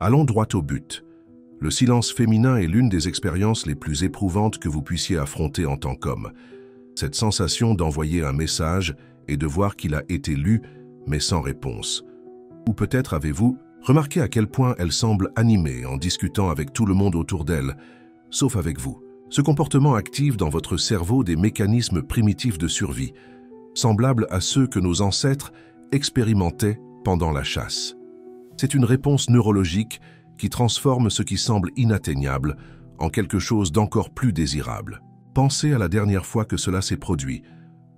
Allons droit au but. Le silence féminin est l'une des expériences les plus éprouvantes que vous puissiez affronter en tant qu'homme. Cette sensation d'envoyer un message et de voir qu'il a été lu, mais sans réponse. Ou peut-être avez-vous remarqué à quel point elle semble animée en discutant avec tout le monde autour d'elle, sauf avec vous. Ce comportement active dans votre cerveau des mécanismes primitifs de survie, semblables à ceux que nos ancêtres expérimentaient pendant la chasse. C'est une réponse neurologique qui transforme ce qui semble inatteignable en quelque chose d'encore plus désirable. Pensez à la dernière fois que cela s'est produit.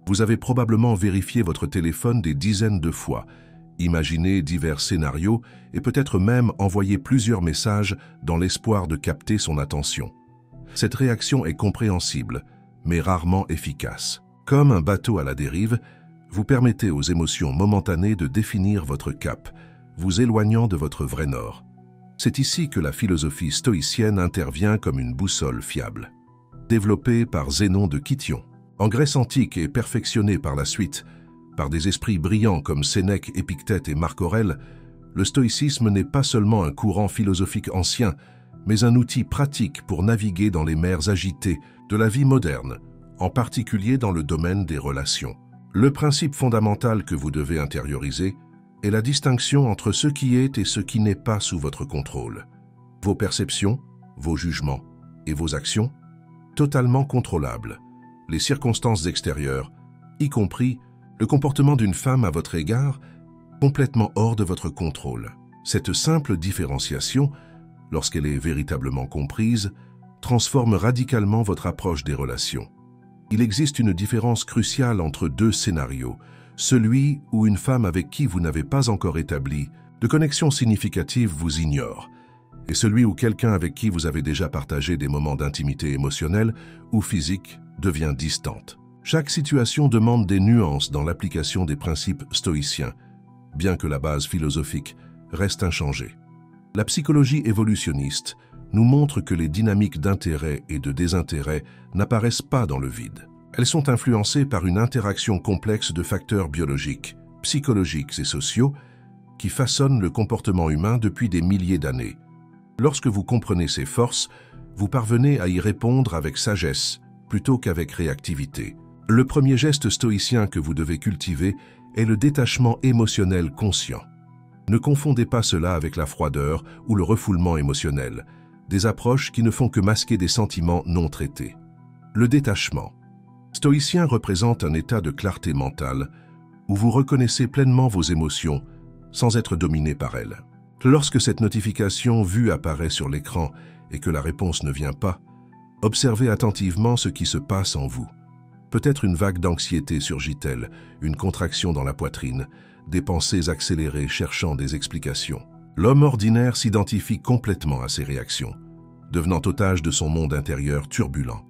Vous avez probablement vérifié votre téléphone des dizaines de fois, imaginé divers scénarios et peut-être même envoyé plusieurs messages dans l'espoir de capter son attention. Cette réaction est compréhensible, mais rarement efficace. Comme un bateau à la dérive, vous permettez aux émotions momentanées de définir votre cap, vous éloignant de votre vrai nord. C'est ici que la philosophie stoïcienne intervient comme une boussole fiable. Développée par Zénon de Kition, en Grèce antique et perfectionnée par la suite, par des esprits brillants comme Sénèque, Épictète et Marc Aurèle, le stoïcisme n'est pas seulement un courant philosophique ancien, mais un outil pratique pour naviguer dans les mers agitées de la vie moderne, en particulier dans le domaine des relations. Le principe fondamental que vous devez intérioriser est la distinction entre ce qui est et ce qui n'est pas sous votre contrôle. Vos perceptions, vos jugements et vos actions, totalement contrôlables. Les circonstances extérieures, y compris le comportement d'une femme à votre égard, complètement hors de votre contrôle. Cette simple différenciation, lorsqu'elle est véritablement comprise, transforme radicalement votre approche des relations. Il existe une différence cruciale entre deux scénarios, celui où une femme avec qui vous n'avez pas encore établi de connexion significative vous ignore, et celui où quelqu'un avec qui vous avez déjà partagé des moments d'intimité émotionnelle ou physique devient distante. Chaque situation demande des nuances dans l'application des principes stoïciens, bien que la base philosophique reste inchangée. La psychologie évolutionniste nous montre que les dynamiques d'intérêt et de désintérêt n'apparaissent pas dans le vide. Elles sont influencées par une interaction complexe de facteurs biologiques, psychologiques et sociaux qui façonnent le comportement humain depuis des milliers d'années. Lorsque vous comprenez ces forces, vous parvenez à y répondre avec sagesse plutôt qu'avec réactivité. Le premier geste stoïcien que vous devez cultiver est le détachement émotionnel conscient. Ne confondez pas cela avec la froideur ou le refoulement émotionnel, des approches qui ne font que masquer des sentiments non traités. Le détachement stoïcien représente un état de clarté mentale où vous reconnaissez pleinement vos émotions sans être dominé par elles. Lorsque cette notification vue apparaît sur l'écran et que la réponse ne vient pas, observez attentivement ce qui se passe en vous. Peut-être une vague d'anxiété surgit-elle, une contraction dans la poitrine, des pensées accélérées cherchant des explications. L'homme ordinaire s'identifie complètement à ces réactions, devenant otage de son monde intérieur turbulent.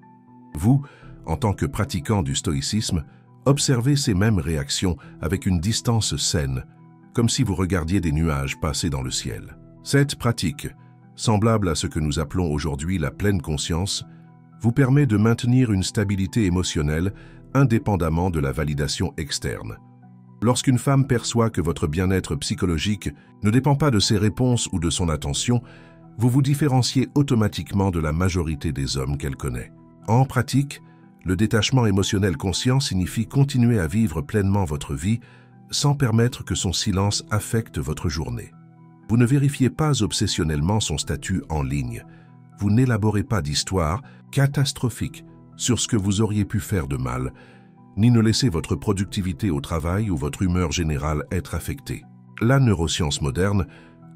Vous, en tant que pratiquant du stoïcisme, observez ces mêmes réactions avec une distance saine, comme si vous regardiez des nuages passer dans le ciel. Cette pratique, semblable à ce que nous appelons aujourd'hui la pleine conscience, vous permet de maintenir une stabilité émotionnelle indépendamment de la validation externe. Lorsqu'une femme perçoit que votre bien-être psychologique ne dépend pas de ses réponses ou de son attention, vous vous différenciez automatiquement de la majorité des hommes qu'elle connaît. En pratique, le détachement émotionnel conscient signifie continuer à vivre pleinement votre vie sans permettre que son silence affecte votre journée. Vous ne vérifiez pas obsessionnellement son statut en ligne. Vous n'élaborez pas d'histoire catastrophique sur ce que vous auriez pu faire de mal, ni ne laissez votre productivité au travail ou votre humeur générale être affectée. La neuroscience moderne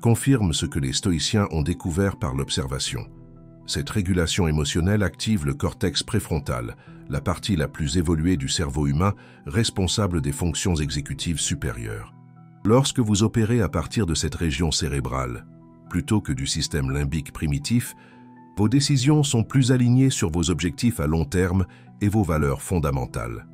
confirme ce que les stoïciens ont découvert par l'observation. Cette régulation émotionnelle active le cortex préfrontal, la partie la plus évoluée du cerveau humain responsable des fonctions exécutives supérieures. Lorsque vous opérez à partir de cette région cérébrale, plutôt que du système limbique primitif, vos décisions sont plus alignées sur vos objectifs à long terme et vos valeurs fondamentales.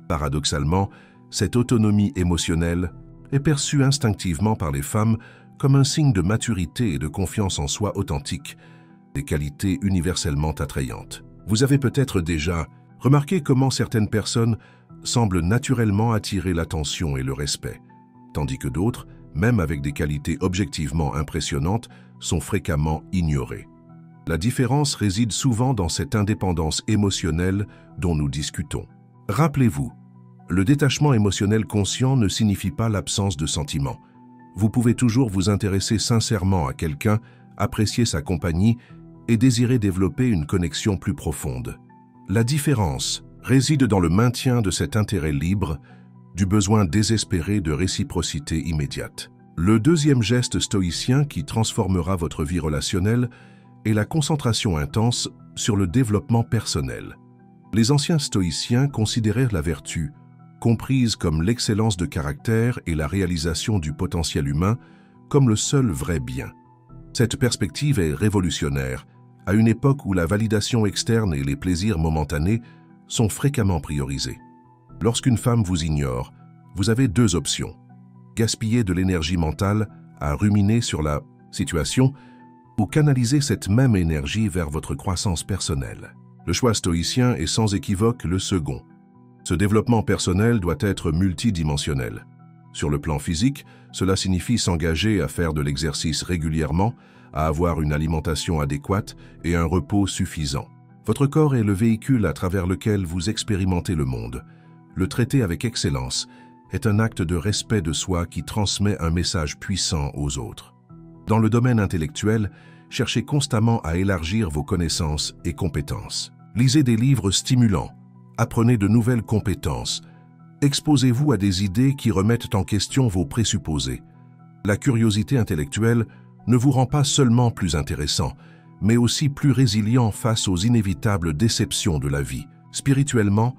Paradoxalement, cette autonomie émotionnelle est perçue instinctivement par les femmes comme un signe de maturité et de confiance en soi authentique, des qualités universellement attrayantes. Vous avez peut-être déjà remarqué comment certaines personnes semblent naturellement attirer l'attention et le respect, tandis que d'autres, même avec des qualités objectivement impressionnantes, sont fréquemment ignorés. La différence réside souvent dans cette indépendance émotionnelle dont nous discutons. Rappelez-vous, le détachement émotionnel conscient ne signifie pas l'absence de sentiments. Vous pouvez toujours vous intéresser sincèrement à quelqu'un, apprécier sa compagnie et désirer développer une connexion plus profonde. La différence réside dans le maintien de cet intérêt libre, du besoin désespéré de réciprocité immédiate. Le deuxième geste stoïcien qui transformera votre vie relationnelle est la concentration intense sur le développement personnel. Les anciens stoïciens considérèrent la vertu, comprise comme l'excellence de caractère et la réalisation du potentiel humain, comme le seul vrai bien. Cette perspective est révolutionnaire, à une époque où la validation externe et les plaisirs momentanés sont fréquemment priorisés. Lorsqu'une femme vous ignore, vous avez deux options. Gaspiller de l'énergie mentale à ruminer sur la situation ou canaliser cette même énergie vers votre croissance personnelle. Le choix stoïcien est sans équivoque le second. Ce développement personnel doit être multidimensionnel. Sur le plan physique, cela signifie s'engager à faire de l'exercice régulièrement, à avoir une alimentation adéquate et un repos suffisant. Votre corps est le véhicule à travers lequel vous expérimentez le monde. Le traiter avec excellence est un acte de respect de soi qui transmet un message puissant aux autres. Dans le domaine intellectuel, cherchez constamment à élargir vos connaissances et compétences. Lisez des livres stimulants, apprenez de nouvelles compétences, exposez-vous à des idées qui remettent en question vos présupposés. La curiosité intellectuelle ne vous rend pas seulement plus intéressant, mais aussi plus résilient face aux inévitables déceptions de la vie. Spirituellement,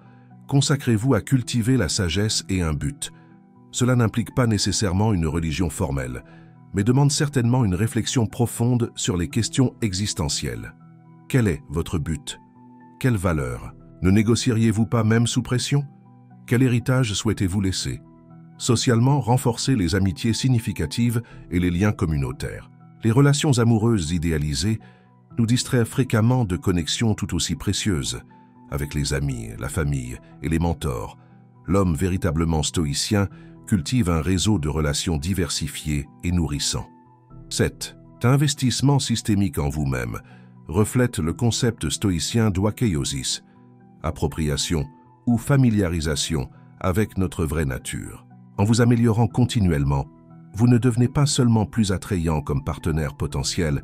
consacrez-vous à cultiver la sagesse et un but. Cela n'implique pas nécessairement une religion formelle, mais demande certainement une réflexion profonde sur les questions existentielles. Quel est votre but? Quelle valeur? Ne négocieriez-vous pas même sous pression? Quel héritage souhaitez-vous laisser? Socialement, renforcez les amitiés significatives et les liens communautaires. Les relations amoureuses idéalisées nous distraient fréquemment de connexions tout aussi précieuses avec les amis, la famille et les mentors. L'homme véritablement stoïcien cultive un réseau de relations diversifiées et nourrissant. 7. Investissement systémique en vous-même reflète le concept stoïcien d'ouakeiosis, appropriation ou familiarisation avec notre vraie nature. En vous améliorant continuellement, vous ne devenez pas seulement plus attrayant comme partenaire potentiel,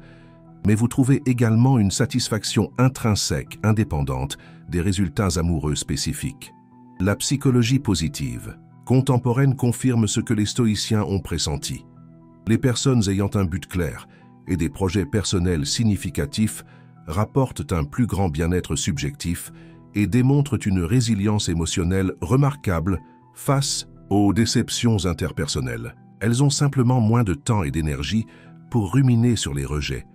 mais vous trouvez également une satisfaction intrinsèque, indépendante des résultats amoureux spécifiques. La psychologie positive contemporaine confirme ce que les stoïciens ont pressenti. Les personnes ayant un but clair et des projets personnels significatifs rapportent un plus grand bien-être subjectif et démontrent une résilience émotionnelle remarquable face aux déceptions interpersonnelles. Elles ont simplement moins de temps et d'énergie pour ruminer sur les rejets,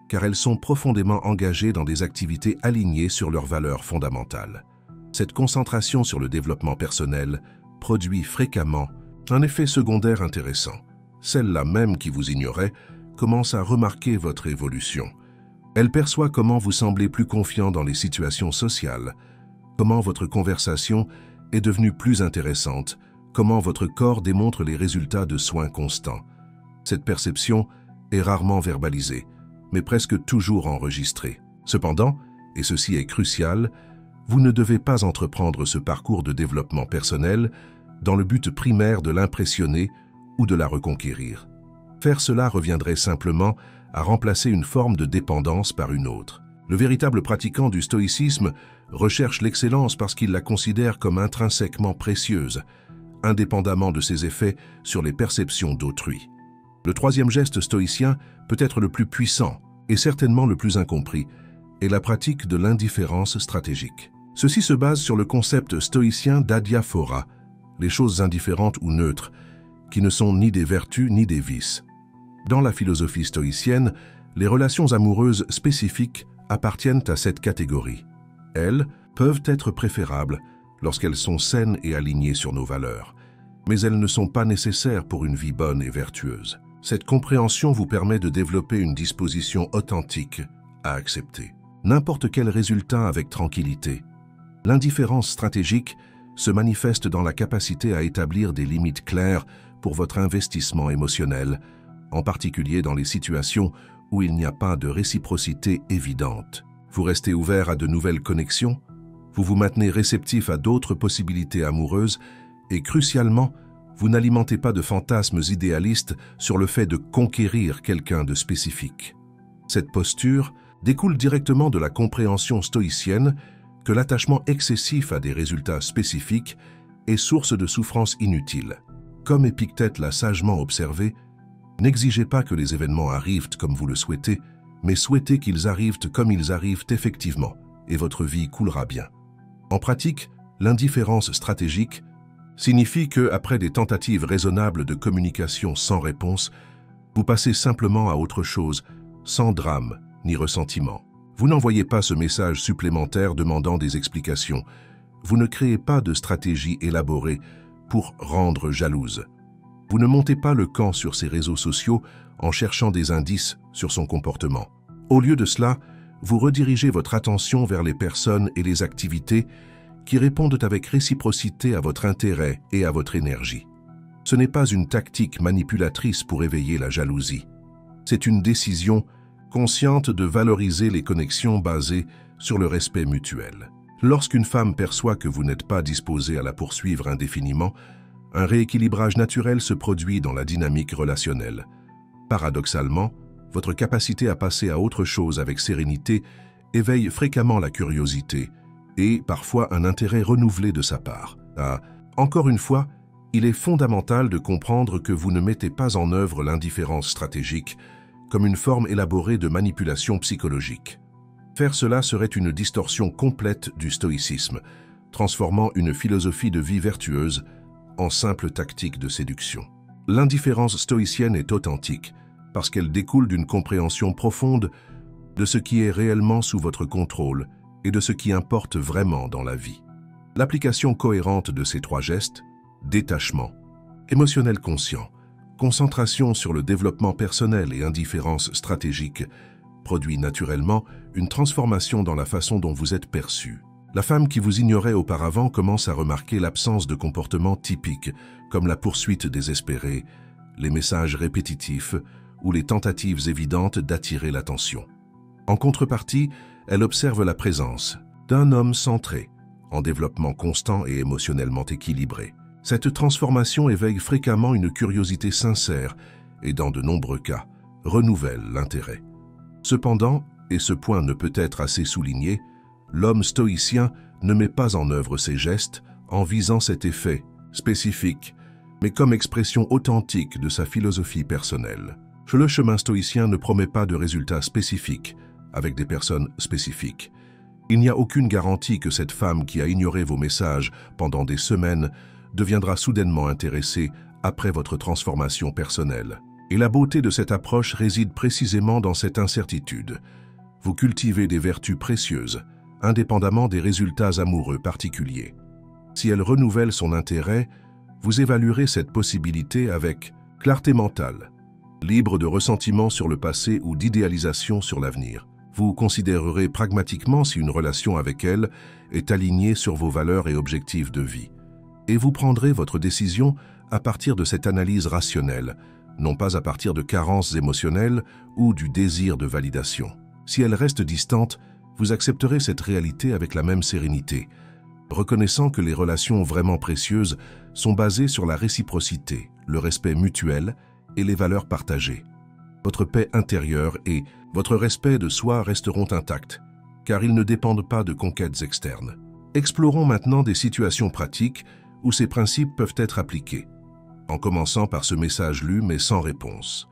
car elles sont profondément engagées dans des activités alignées sur leurs valeurs fondamentales. Cette concentration sur le développement personnel produit fréquemment un effet secondaire intéressant. Celle-là même qui vous ignorait commence à remarquer votre évolution. Elle perçoit comment vous semblez plus confiant dans les situations sociales, comment votre conversation est devenue plus intéressante, comment votre corps démontre les résultats de soins constants. Cette perception est rarement verbalisée, mais presque toujours enregistrée. Cependant, et ceci est crucial, vous ne devez pas entreprendre ce parcours de développement personnel dans le but primaire de l'impressionner ou de la reconquérir. Faire cela reviendrait simplement à remplacer une forme de dépendance par une autre. Le véritable pratiquant du stoïcisme recherche l'excellence parce qu'il la considère comme intrinsèquement précieuse, indépendamment de ses effets sur les perceptions d'autrui. Le troisième geste stoïcien, peut-être le plus puissant et certainement le plus incompris, est la pratique de l'indifférence stratégique. Ceci se base sur le concept stoïcien d'adiaphora, les choses indifférentes ou neutres, qui ne sont ni des vertus ni des vices. Dans la philosophie stoïcienne, les relations amoureuses spécifiques appartiennent à cette catégorie. Elles peuvent être préférables lorsqu'elles sont saines et alignées sur nos valeurs, mais elles ne sont pas nécessaires pour une vie bonne et vertueuse. Cette compréhension vous permet de développer une disposition authentique à accepter n'importe quel résultat avec tranquillité. L'indifférence stratégique se manifeste dans la capacité à établir des limites claires pour votre investissement émotionnel, en particulier dans les situations où il n'y a pas de réciprocité évidente. Vous restez ouvert à de nouvelles connexions, vous vous maintenez réceptif à d'autres possibilités amoureuses et, crucialement, vous n'alimentez pas de fantasmes idéalistes sur le fait de conquérir quelqu'un de spécifique. Cette posture découle directement de la compréhension stoïcienne que l'attachement excessif à des résultats spécifiques est source de souffrance inutile. Comme Épictète l'a sagement observé, n'exigez pas que les événements arrivent comme vous le souhaitez, mais souhaitez qu'ils arrivent comme ils arrivent effectivement, et votre vie coulera bien. En pratique, l'indifférence stratégique signifie que, après des tentatives raisonnables de communication sans réponse, vous passez simplement à autre chose, sans drame ni ressentiment. Vous n'envoyez pas ce message supplémentaire demandant des explications. Vous ne créez pas de stratégie élaborée pour rendre jalouse. Vous ne montez pas le camp sur ses réseaux sociaux en cherchant des indices sur son comportement. Au lieu de cela, vous redirigez votre attention vers les personnes et les activités qui répondent avec réciprocité à votre intérêt et à votre énergie. Ce n'est pas une tactique manipulatrice pour éveiller la jalousie. C'est une décision consciente de valoriser les connexions basées sur le respect mutuel. Lorsqu'une femme perçoit que vous n'êtes pas disposé à la poursuivre indéfiniment, un rééquilibrage naturel se produit dans la dynamique relationnelle. Paradoxalement, votre capacité à passer à autre chose avec sérénité éveille fréquemment la curiosité et parfois un intérêt renouvelé de sa part. Encore une fois, il est fondamental de comprendre que vous ne mettez pas en œuvre l'indifférence stratégique comme une forme élaborée de manipulation psychologique. Faire cela serait une distorsion complète du stoïcisme, transformant une philosophie de vie vertueuse en simple tactique de séduction. L'indifférence stoïcienne est authentique parce qu'elle découle d'une compréhension profonde de ce qui est réellement sous votre contrôle et de ce qui importe vraiment dans la vie. L'application cohérente de ces trois gestes, détachement, émotionnel conscient, concentration sur le développement personnel et indifférence stratégique, produit naturellement une transformation dans la façon dont vous êtes perçu. La femme qui vous ignorait auparavant commence à remarquer l'absence de comportements typiques, comme la poursuite désespérée, les messages répétitifs ou les tentatives évidentes d'attirer l'attention. En contrepartie, elle observe la présence d'un homme centré, en développement constant et émotionnellement équilibré. Cette transformation éveille fréquemment une curiosité sincère et, dans de nombreux cas, renouvelle l'intérêt. Cependant, et ce point ne peut être assez souligné, l'homme stoïcien ne met pas en œuvre ces gestes en visant cet effet spécifique, mais comme expression authentique de sa philosophie personnelle. Le chemin stoïcien ne promet pas de résultats spécifiques avec des personnes spécifiques. Il n'y a aucune garantie que cette femme qui a ignoré vos messages pendant des semaines deviendra soudainement intéressée après votre transformation personnelle. Et la beauté de cette approche réside précisément dans cette incertitude. Vous cultivez des vertus précieuses, indépendamment des résultats amoureux particuliers. Si elle renouvelle son intérêt, vous évaluerez cette possibilité avec clarté mentale, libre de ressentiment sur le passé ou d'idéalisation sur l'avenir. Vous considérerez pragmatiquement si une relation avec elle est alignée sur vos valeurs et objectifs de vie. Et vous prendrez votre décision à partir de cette analyse rationnelle, non pas à partir de carences émotionnelles ou du désir de validation. Si elle reste distante, vous accepterez cette réalité avec la même sérénité, reconnaissant que les relations vraiment précieuses sont basées sur la réciprocité, le respect mutuel et les valeurs partagées. Votre paix intérieure et votre respect de soi resteront intacts, car ils ne dépendent pas de conquêtes externes. Explorons maintenant des situations pratiques où ces principes peuvent être appliqués, en commençant par ce message lu mais sans réponse.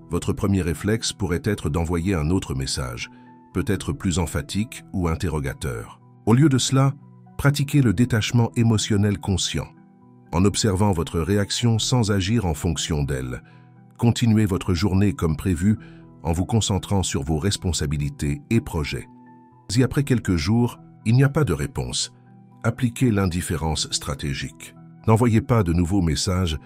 Votre premier réflexe pourrait être d'envoyer un autre message, peut-être plus emphatique ou interrogateur. Au lieu de cela, pratiquez le détachement émotionnel conscient. En observant votre réaction sans agir en fonction d'elle, continuez votre journée comme prévu en vous concentrant sur vos responsabilités et projets. Si après quelques jours, il n'y a pas de réponse, appliquez l'indifférence stratégique. N'envoyez pas de nouveaux messages,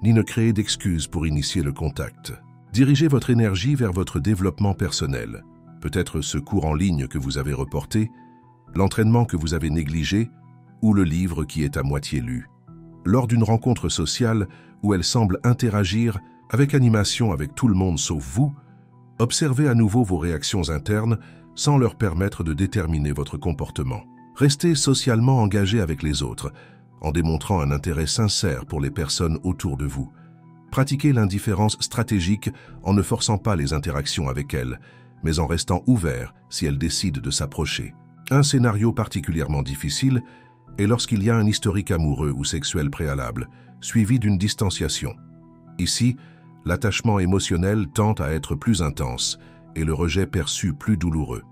ni ne créez d'excuses pour initier le contact. Dirigez votre énergie vers votre développement personnel, peut-être ce cours en ligne que vous avez reporté, l'entraînement que vous avez négligé ou le livre qui est à moitié lu. Lors d'une rencontre sociale où elle semble interagir avec animation avec tout le monde sauf vous, Observez à nouveau vos réactions internes sans leur permettre de déterminer votre comportement. Restez socialement engagé avec les autres, en démontrant un intérêt sincère pour les personnes autour de vous. Pratiquez l'indifférence stratégique en ne forçant pas les interactions avec elles, mais en restant ouvert si elles décident de s'approcher. Un scénario particulièrement difficile est lorsqu'il y a un historique amoureux ou sexuel préalable, suivi d'une distanciation. Ici, l'attachement émotionnel tend à être plus intense et le rejet perçu plus douloureux.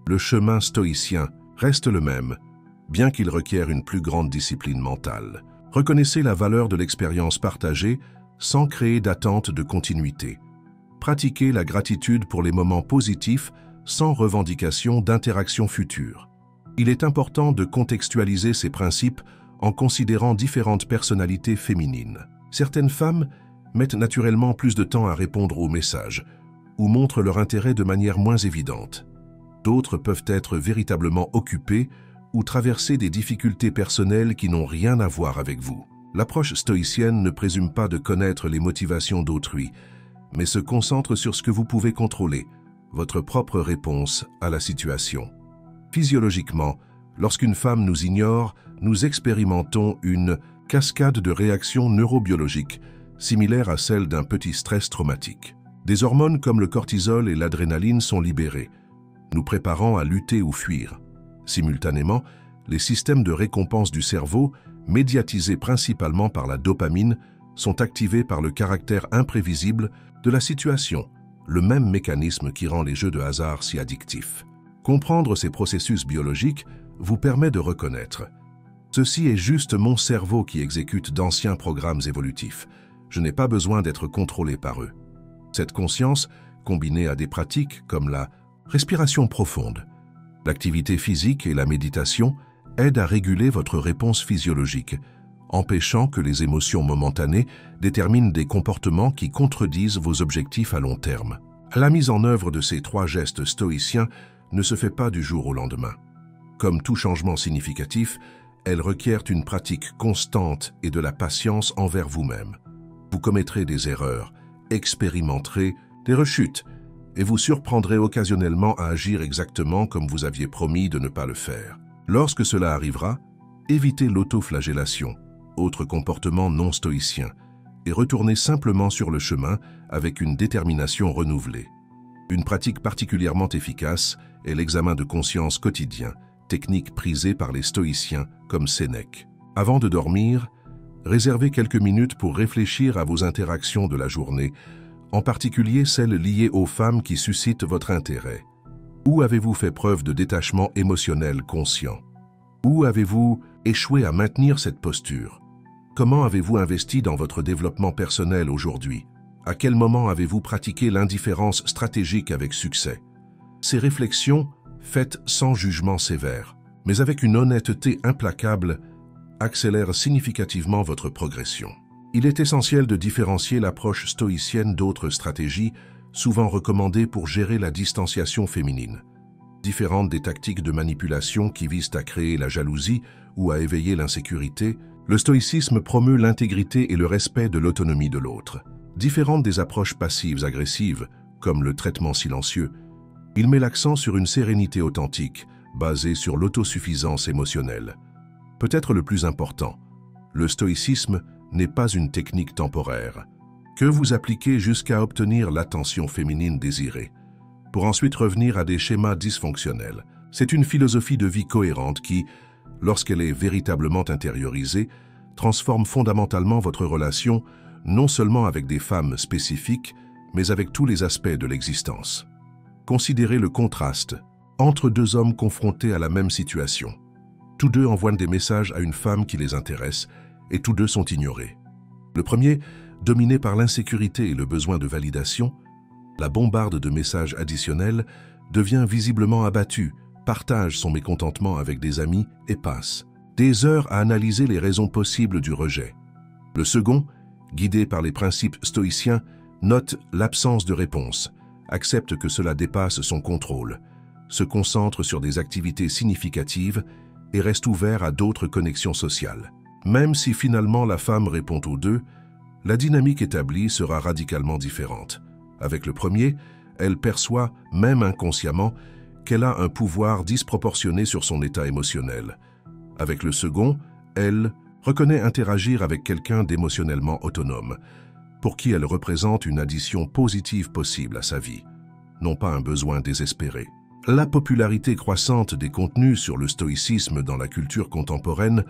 Le chemin stoïcien reste le même, bien qu'il requiert une plus grande discipline mentale. Reconnaissez la valeur de l'expérience partagée sans créer d'attente de continuité. Pratiquez la gratitude pour les moments positifs sans revendication d'interaction future. Il est important de contextualiser ces principes en considérant différentes personnalités féminines. Certaines femmes mettent naturellement plus de temps à répondre aux messages ou montrent leur intérêt de manière moins évidente. D'autres peuvent être véritablement occupées ou traverser des difficultés personnelles qui n'ont rien à voir avec vous. L'approche stoïcienne ne présume pas de connaître les motivations d'autrui, mais se concentre sur ce que vous pouvez contrôler, votre propre réponse à la situation. Physiologiquement, lorsqu'une femme nous ignore, nous expérimentons une cascade de réactions neurobiologiques similaire à celle d'un petit stress traumatique. Des hormones comme le cortisol et l'adrénaline sont libérées, nous préparant à lutter ou fuir. Simultanément, les systèmes de récompense du cerveau, médiatisés principalement par la dopamine, sont activés par le caractère imprévisible de la situation, le même mécanisme qui rend les jeux de hasard si addictifs. Comprendre ces processus biologiques vous permet de reconnaître « Ceci est juste mon cerveau qui exécute d'anciens programmes évolutifs. Je n'ai pas besoin d'être contrôlé par eux. » Cette conscience, combinée à des pratiques comme la respiration profonde, l'activité physique et la méditation, aident à réguler votre réponse physiologique, empêchant que les émotions momentanées déterminent des comportements qui contredisent vos objectifs à long terme. La mise en œuvre de ces 3 gestes stoïciens ne se fait pas du jour au lendemain. Comme tout changement significatif, elle requiert une pratique constante et de la patience envers vous-même. Vous commettrez des erreurs, expérimenterez des rechutes et vous surprendrez occasionnellement à agir exactement comme vous aviez promis de ne pas le faire. Lorsque cela arrivera, évitez l'autoflagellation, autre comportement non stoïcien, et retournez simplement sur le chemin avec une détermination renouvelée. Une pratique particulièrement efficace est l'examen de conscience quotidien, technique prisée par les stoïciens comme Sénèque. Avant de dormir, réservez quelques minutes pour réfléchir à vos interactions de la journée, en particulier celles liées aux femmes qui suscitent votre intérêt. Où avez-vous fait preuve de détachement émotionnel conscient? Où avez-vous échoué à maintenir cette posture? Comment avez-vous investi dans votre développement personnel aujourd'hui? À quel moment avez-vous pratiqué l'indifférence stratégique avec succès? Ces réflexions, faites sans jugement sévère, mais avec une honnêteté implacable, accélèrent significativement votre progression. Il est essentiel de différencier l'approche stoïcienne d'autres stratégies souvent recommandées pour gérer la distanciation féminine. Différentes des tactiques de manipulation qui visent à créer la jalousie ou à éveiller l'insécurité, le stoïcisme promeut l'intégrité et le respect de l'autonomie de l'autre. Différentes des approches passives agressives, comme le traitement silencieux, il met l'accent sur une sérénité authentique, basée sur l'autosuffisance émotionnelle. Peut-être le plus important, le stoïcisme n'est pas une technique temporaire, que vous appliquez jusqu'à obtenir l'attention féminine désirée, pour ensuite revenir à des schémas dysfonctionnels. C'est une philosophie de vie cohérente qui, lorsqu'elle est véritablement intériorisée, transforme fondamentalement votre relation non seulement avec des femmes spécifiques, mais avec tous les aspects de l'existence. Considérez le contraste entre 2 hommes confrontés à la même situation. Tous 2 envoient des messages à une femme qui les intéresse et tous 2 sont ignorés. Le premier, dominé par l'insécurité et le besoin de validation, la bombarde de messages additionnels, devient visiblement abattu, partage son mécontentement avec des amis et passe des heures à analyser les raisons possibles du rejet. Le second, guidé par les principes stoïciens, note l'absence de réponse, accepte que cela dépasse son contrôle, se concentre sur des activités significatives et reste ouvert à d'autres connexions sociales. Même si finalement la femme répond aux 2, la dynamique établie sera radicalement différente. Avec le premier, elle perçoit, même inconsciemment, qu'elle a un pouvoir disproportionné sur son état émotionnel. Avec le second, elle reconnaît interagir avec quelqu'un d'émotionnellement autonome, pour qui elle représente une addition positive possible à sa vie, non pas un besoin désespéré. La popularité croissante des contenus sur le stoïcisme dans la culture contemporaine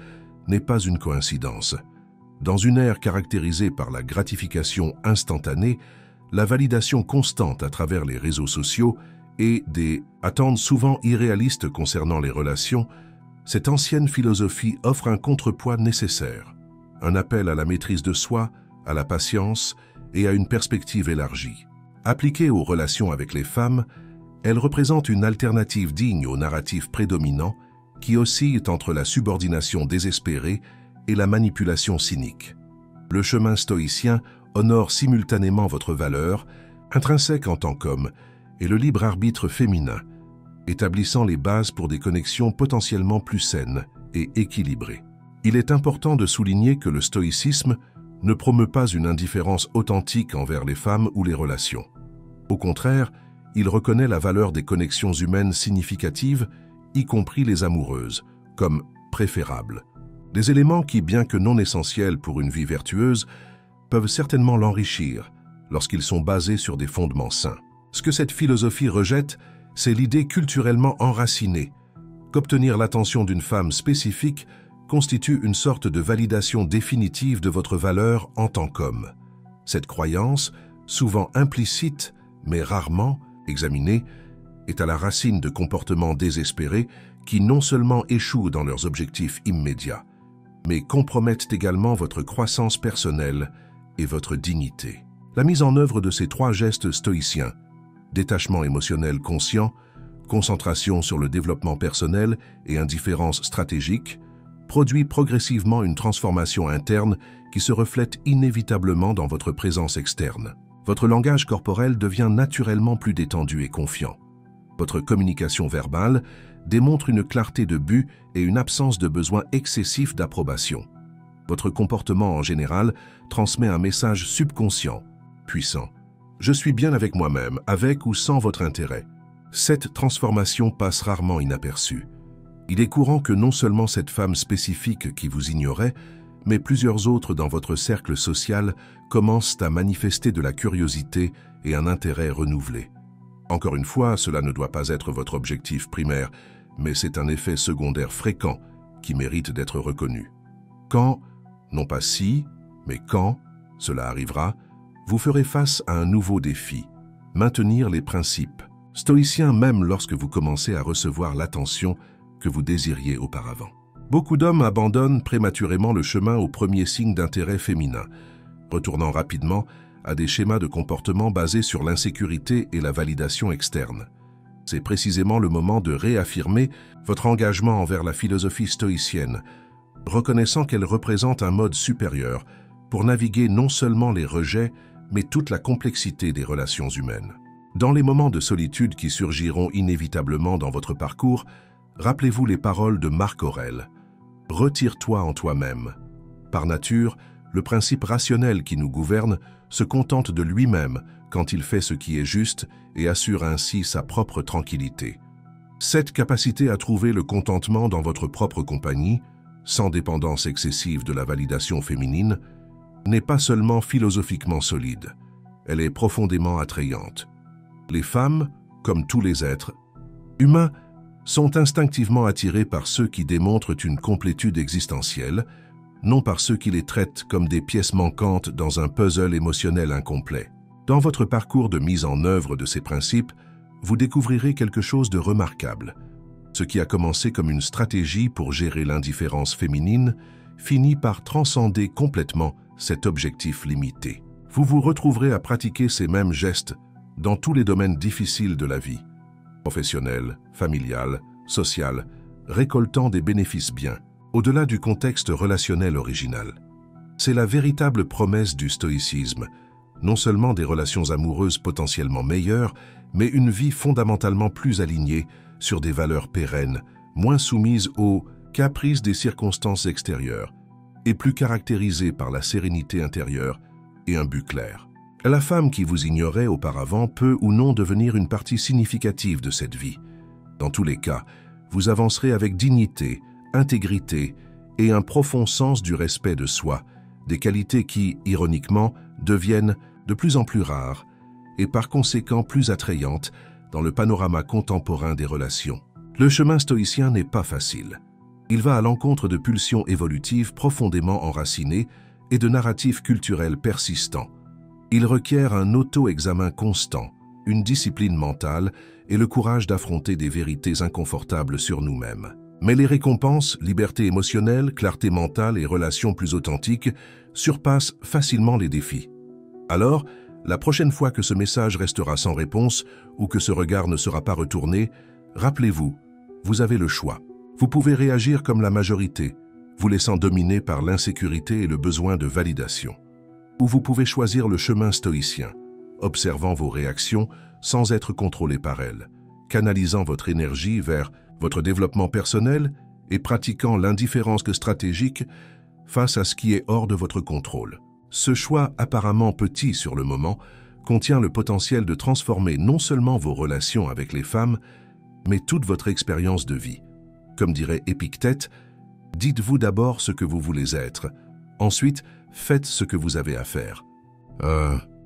n'est pas une coïncidence. Dans une ère caractérisée par la gratification instantanée, la validation constante à travers les réseaux sociaux et des attentes souvent irréalistes concernant les relations, cette ancienne philosophie offre un contrepoids nécessaire, un appel à la maîtrise de soi, à la patience et à une perspective élargie. Appliquée aux relations avec les femmes, elle représente une alternative digne au narratif prédominant qui oscille entre la subordination désespérée et la manipulation cynique. Le chemin stoïcien honore simultanément votre valeur, intrinsèque en tant qu'homme, et le libre arbitre féminin, établissant les bases pour des connexions potentiellement plus saines et équilibrées. Il est important de souligner que le stoïcisme ne promeut pas une indifférence authentique envers les femmes ou les relations. Au contraire, il reconnaît la valeur des connexions humaines significatives, y compris les amoureuses, comme préférables. Des éléments qui, bien que non essentiels pour une vie vertueuse, peuvent certainement l'enrichir lorsqu'ils sont basés sur des fondements sains. Ce que cette philosophie rejette, c'est l'idée culturellement enracinée qu'obtenir l'attention d'une femme spécifique constitue une sorte de validation définitive de votre valeur en tant qu'homme. Cette croyance, souvent implicite mais rarement examinée, est à la racine de comportements désespérés qui non seulement échouent dans leurs objectifs immédiats, mais compromettent également votre croissance personnelle et votre dignité. La mise en œuvre de ces 3 gestes stoïciens, détachement émotionnel conscient, concentration sur le développement personnel et indifférence stratégique, produit progressivement une transformation interne qui se reflète inévitablement dans votre présence externe. Votre langage corporel devient naturellement plus détendu et confiant. Votre communication verbale démontre une clarté de but et une absence de besoin excessif d'approbation. Votre comportement en général transmet un message subconscient, puissant. Je suis bien avec moi-même, avec ou sans votre intérêt. Cette transformation passe rarement inaperçue. Il est courant que non seulement cette femme spécifique qui vous ignorait, mais plusieurs autres dans votre cercle social commencent à manifester de la curiosité et un intérêt renouvelé. Encore une fois, cela ne doit pas être votre objectif primaire, mais c'est un effet secondaire fréquent qui mérite d'être reconnu. Quand, non pas si, mais quand, cela arrivera, vous ferez face à un nouveau défi, maintenir les principes stoïciens même lorsque vous commencez à recevoir l'attention que vous désiriez auparavant. Beaucoup d'hommes abandonnent prématurément le chemin au premier signe d'intérêt féminin, retournant rapidement à des schémas de comportement basés sur l'insécurité et la validation externe. C'est précisément le moment de réaffirmer votre engagement envers la philosophie stoïcienne, reconnaissant qu'elle représente un mode supérieur pour naviguer non seulement les rejets, mais toute la complexité des relations humaines. Dans les moments de solitude qui surgiront inévitablement dans votre parcours, rappelez-vous les paroles de Marc Aurèle. « Retire-toi en toi-même ». Par nature, le principe rationnel qui nous gouverne se contente de lui-même quand il fait ce qui est juste et assure ainsi sa propre tranquillité. Cette capacité à trouver le contentement dans votre propre compagnie, sans dépendance excessive de la validation féminine, n'est pas seulement philosophiquement solide, elle est profondément attrayante. Les femmes, comme tous les êtres humains, sont instinctivement attirées par ceux qui démontrent une complétude existentielle, non par ceux qui les traitent comme des pièces manquantes dans un puzzle émotionnel incomplet. Dans votre parcours de mise en œuvre de ces principes, vous découvrirez quelque chose de remarquable. Ce qui a commencé comme une stratégie pour gérer l'indifférence féminine finit par transcender complètement cet objectif limité. Vous vous retrouverez à pratiquer ces mêmes gestes dans tous les domaines difficiles de la vie, professionnel, familial, social, récoltant des bénéfices bien, au-delà du contexte relationnel original. C'est la véritable promesse du stoïcisme, non seulement des relations amoureuses potentiellement meilleures, mais une vie fondamentalement plus alignée sur des valeurs pérennes, moins soumises aux caprices des circonstances extérieures, et plus caractérisée par la sérénité intérieure et un but clair. La femme qui vous ignorait auparavant peut ou non devenir une partie significative de cette vie. Dans tous les cas, vous avancerez avec dignité, intégrité et un profond sens du respect de soi, des qualités qui, ironiquement, deviennent de plus en plus rares et par conséquent plus attrayantes dans le panorama contemporain des relations. Le chemin stoïcien n'est pas facile. Il va à l'encontre de pulsions évolutives profondément enracinées et de narratifs culturels persistants. Il requiert un auto-examen constant, une discipline mentale et le courage d'affronter des vérités inconfortables sur nous-mêmes. Mais les récompenses, liberté émotionnelle, clarté mentale et relations plus authentiques surpassent facilement les défis. Alors, la prochaine fois que ce message restera sans réponse ou que ce regard ne sera pas retourné, rappelez-vous, vous avez le choix. Vous pouvez réagir comme la majorité, vous laissant dominer par l'insécurité et le besoin de validation. Ou vous pouvez choisir le chemin stoïcien, observant vos réactions sans être contrôlé par elles, canalisant votre énergie vers votre développement personnel et pratiquant l'indifférence stratégique face à ce qui est hors de votre contrôle. Ce choix apparemment petit sur le moment contient le potentiel de transformer non seulement vos relations avec les femmes, mais toute votre expérience de vie. Comme dirait Épictète, dites-vous d'abord ce que vous voulez être, ensuite faites ce que vous avez à faire.